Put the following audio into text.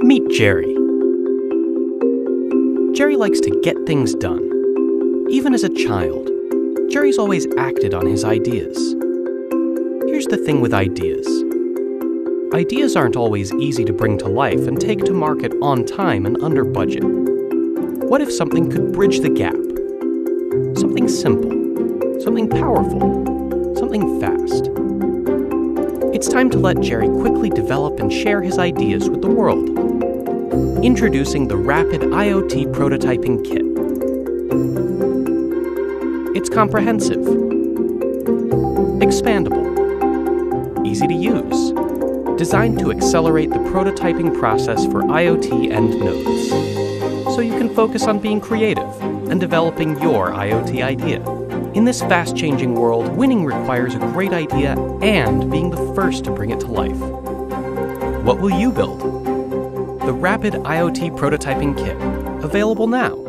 Meet Jerry. Jerry likes to get things done. Even as a child, Jerry's always acted on his ideas. Here's the thing with ideas. Ideas aren't always easy to bring to life and take to market on time and under budget. What if something could bridge the gap? Something simple, something powerful, something fast. It's time to let Jerry quickly develop and share his ideas with the world. Introducing the Rapid IoT Prototyping Kit. It's comprehensive, expandable, easy to use, designed to accelerate the prototyping process for IoT end nodes, so you can focus on being creative and developing your IoT idea. In this fast-changing world, winning requires a great idea and being the first to bring it to life. What will you build? The Rapid IoT Prototyping Kit, available now.